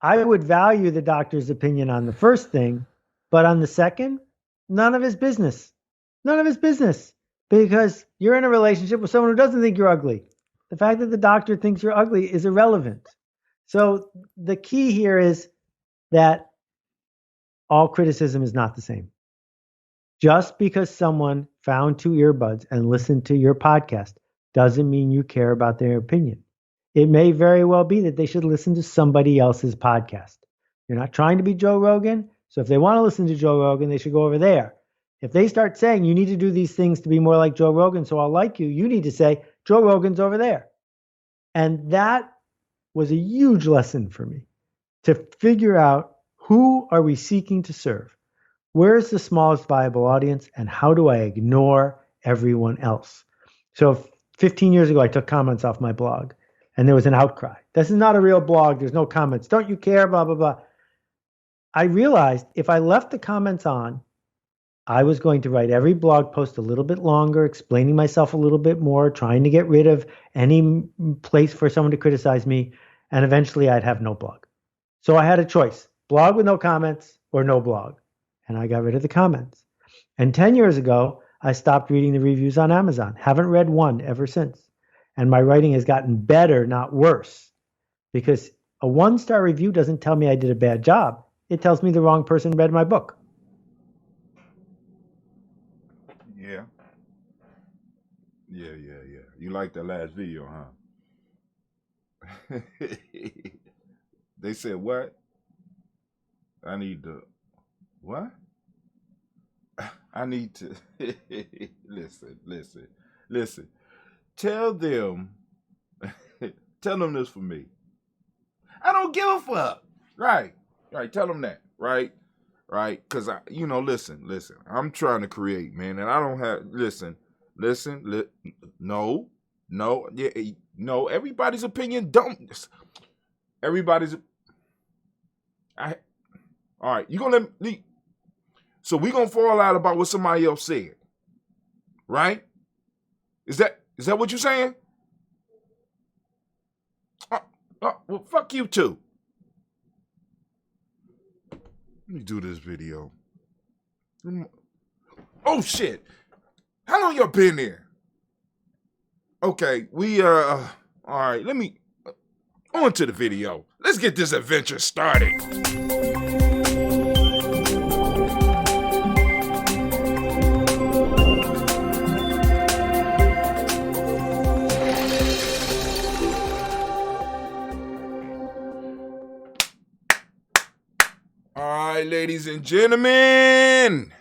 I would value the doctor's opinion on the first thing, but on the second, none of his business. None of his business. Because you're in a relationship with someone who doesn't think you're ugly. The fact that the doctor thinks you're ugly is irrelevant. So the key here is that all criticism is not the same. Just because someone found 2 earbuds and listened to your podcast doesn't mean you care about their opinion. It may very well be that they should listen to somebody else's podcast. You're not trying to be Joe Rogan. So if they want to listen to Joe Rogan, they should go over there. If they start saying you need to do these things to be more like Joe Rogan, so I'll like you, you need to say Joe Rogan's over there. And that was a huge lesson for me to figure out who are we seeking to serve? Where's the smallest viable audience? And how do I ignore everyone else? So 15 years ago, I took comments off my blog and there was an outcry. This is not a real blog. There's no comments. Don't you care? Blah, blah, blah. I realized if I left the comments on, I was going to write every blog post a little bit longer, explaining myself a little bit more, trying to get rid of any place for someone to criticize me. And eventually I'd have no blog. So I had a choice, blog with no comments or no blog. And I got rid of the comments. And 10 years ago, I stopped reading the reviews on Amazon. Haven't read one ever since. And my writing has gotten better, not worse. Because a 1-star review doesn't tell me I did a bad job. It tells me the wrong person read my book. Yeah. You liked that last video, huh? They said what? I need to... What? I need to... Listen. Tell them this for me. I don't give a fuck. Right. Tell them that. Right. Because, listen. I'm trying to create, man. And I don't have... No. Everybody's opinion don't... Everybody's... All right. You going to let me... So we going to fall out about what somebody else said. Right? Is that what you're saying? Well, fuck you too. Let me do this video. Oh, shit. How long y'all been there? Okay, all right, let me, on to the video. Let's get this adventure started. Ladies and gentlemen,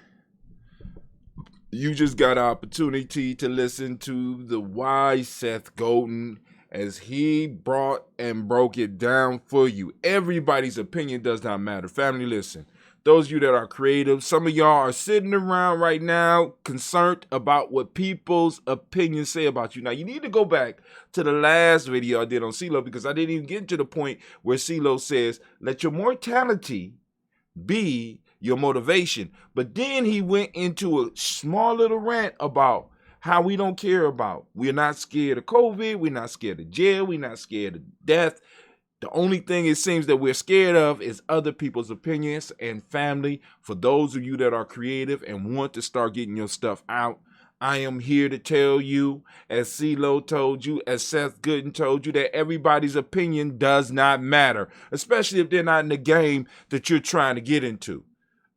you just got an opportunity to listen to the wise Seth Godin as he brought and broke it down for you. Everybody's opinion does not matter. Family, listen. Those of you that are creative, some of y'all are sitting around right now concerned about what people's opinions say about you. Now, you need to go back to the last video I did on CeeLo because I didn't even get to the point where CeeLo says, let your mortality be your motivation. But then he went into a small little rant about how we don't care about. We're not scared of COVID. We're not scared of jail. We're not scared of death. The only thing it seems that we're scared of is other people's opinions and family. For those of you that are creative and want to start getting your stuff out, I am here to tell you, as CeeLo told you, as Seth Godin told you, that everybody's opinion does not matter, especially if they're not in the game that you're trying to get into.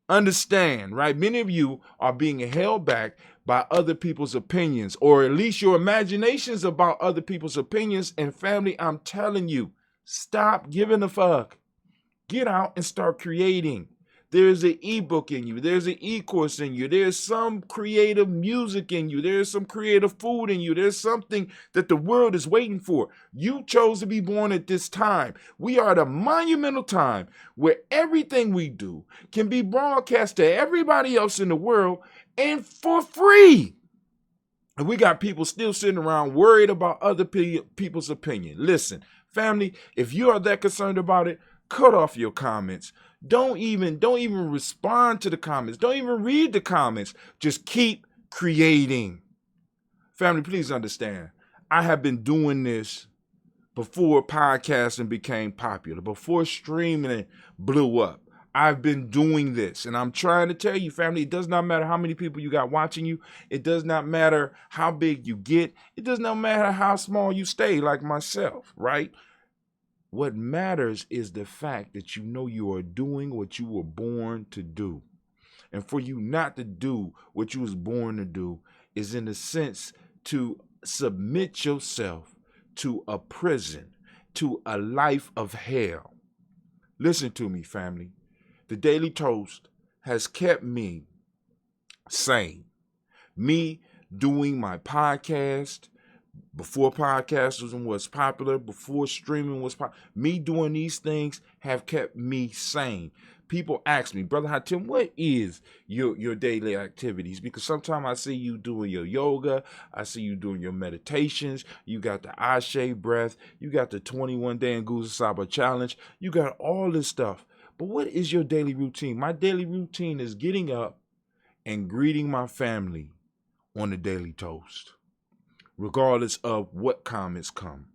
Understand, right? Many of you are being held back by other people's opinions, or at least your imaginations about other people's opinions. And family, I'm telling you, stop giving a fuck. Get out and start creating. There's an ebook in you. There's an e-course in you. There's some creative music in you. There's some creative food in you. There's something that the world is waiting for. You chose to be born at this time. We are at a monumental time where everything we do can be broadcast to everybody else in the world and for free. And we got people still sitting around worried about other people's opinion. Listen, family, if you are that concerned about it, cut off your comments. Don't even respond to the comments. Don't even read the comments. Just keep creating. Family, please understand. I have been doing this before podcasting became popular, before streaming blew up. I've been doing this, and I'm trying to tell you, family, it does not matter how many people you got watching you. It does not matter how big you get. It does not matter how small you stay, like myself, right? What matters is the fact that you know you are doing what you were born to do. And for you not to do what you was born to do is, in a sense, to submit yourself to a prison, to a life of hell. Listen to me, family. The Daily Toast has kept me sane. Me doing my podcast before podcasting was popular, before streaming was popular. Me doing these things have kept me sane. People ask me, Brother Hatim, what is your daily activities? Because sometimes I see you doing your yoga, I see you doing your meditations, you got the Ashe breath, you got the 21-day Nguza Saba challenge, you got all this stuff. But what is your daily routine? My daily routine is getting up and greeting my family on the Daily Toast, regardless of what comments come,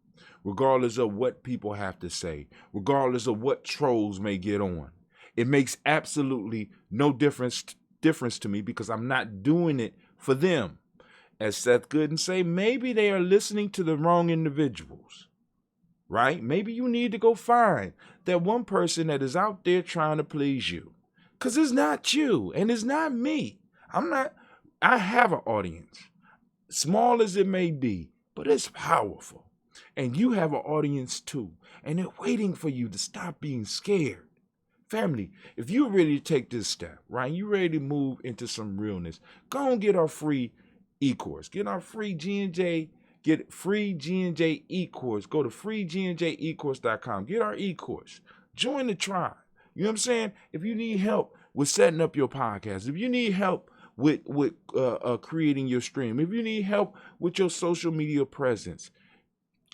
regardless of what people have to say, regardless of what trolls may get on. It makes absolutely no difference to me, because I'm not doing it for them. As Seth Godin say, maybe they are listening to the wrong individuals, right? Maybe you need to go find that one person that is out there trying to please you, because it's not you and it's not me. I have an audience, small as it may be, but it's powerful. And you have an audience too, and they're waiting for you to stop being scared. Family, if you're ready to take this step, right, you're ready to move into some realness, go and get our free e-course. Get our free G&J, get free G&J e-course. Go to freegnjecourse.com. Get our e-course. Join the tribe. You know what I'm saying? If you need help with setting up your podcast, if you need help with creating your stream, if you need help with your social media presence,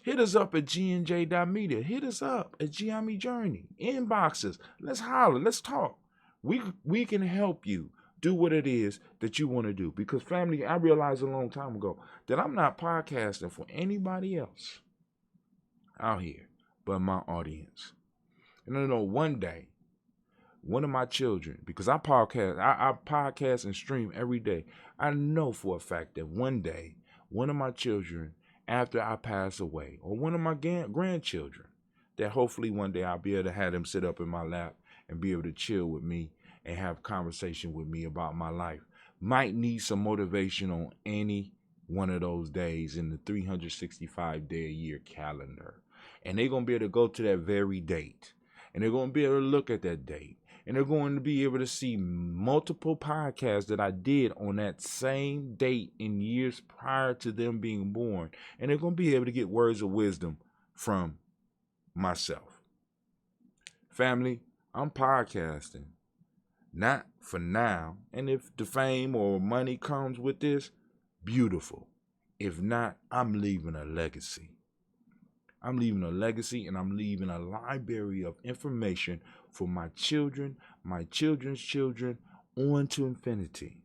hit us up at gnj.media. Hit us up at Gye-Nyame Journey. Inboxes. Let's holler. Let's talk. We can help you do what it is that you want to do. Because, family, I realized a long time ago that I'm not podcasting for anybody else out here but my audience. And I know one day, one of my children, because I podcast and stream every day, I know for a fact that one day, one of my children, after I pass away, or one of my grandchildren, that hopefully one day I'll be able to have them sit up in my lap and be able to chill with me and have conversation with me about my life, might need some motivation on any one of those days in the 365-day-a-year calendar. And they're going to be able to go to that very date. And they're going to be able to look at that date. And they're going to be able to see multiple podcasts that I did on that same date in years prior to them being born. And they're going to be able to get words of wisdom from myself. Family, I'm podcasting. Not for now. And if the fame or money comes with this, beautiful. If not, I'm leaving a legacy. I'm leaving a legacy, and I'm leaving a library of information for my children, my children's children, on to infinity.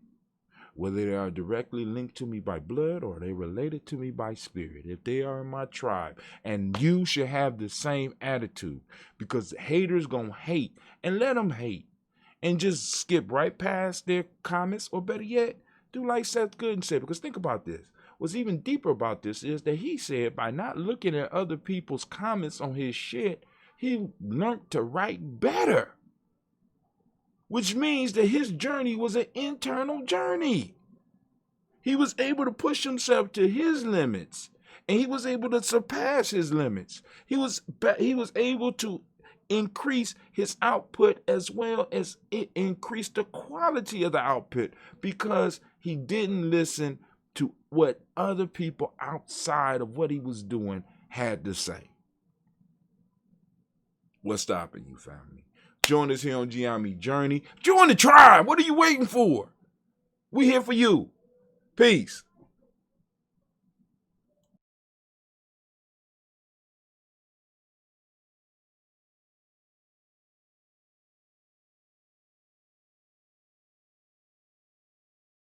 Whether they are directly linked to me by blood or they related to me by spirit, if they are in my tribe. And you should have the same attitude, because haters gonna hate, and let them hate. And just skip right past their comments, or better yet, do like Seth Godin said. Because think about this. What's even deeper about this is that he said by not looking at other people's comments on his shit, he learned to write better. Which means that his journey was an internal journey. He was able to push himself to his limits, and he was able to surpass his limits. He was able to increase his output, as well as it increased the quality of the output, because he didn't listen to what other people outside of what he was doing had to say. What's stopping you, family? Join us here on Gye-Nyame Journey. Join the tribe. What are you waiting for? We here for you. Peace.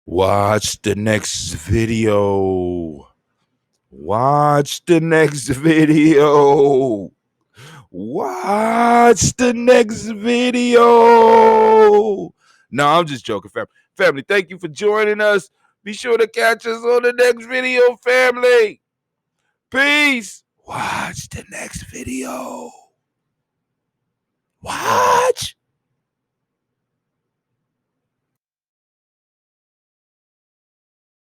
Watch the next video. Watch the next video. Watch the next video. No, I'm just joking, family. Family, thank you for joining us. Be sure to catch us on the next video, family. Peace. Watch the next video. Watch.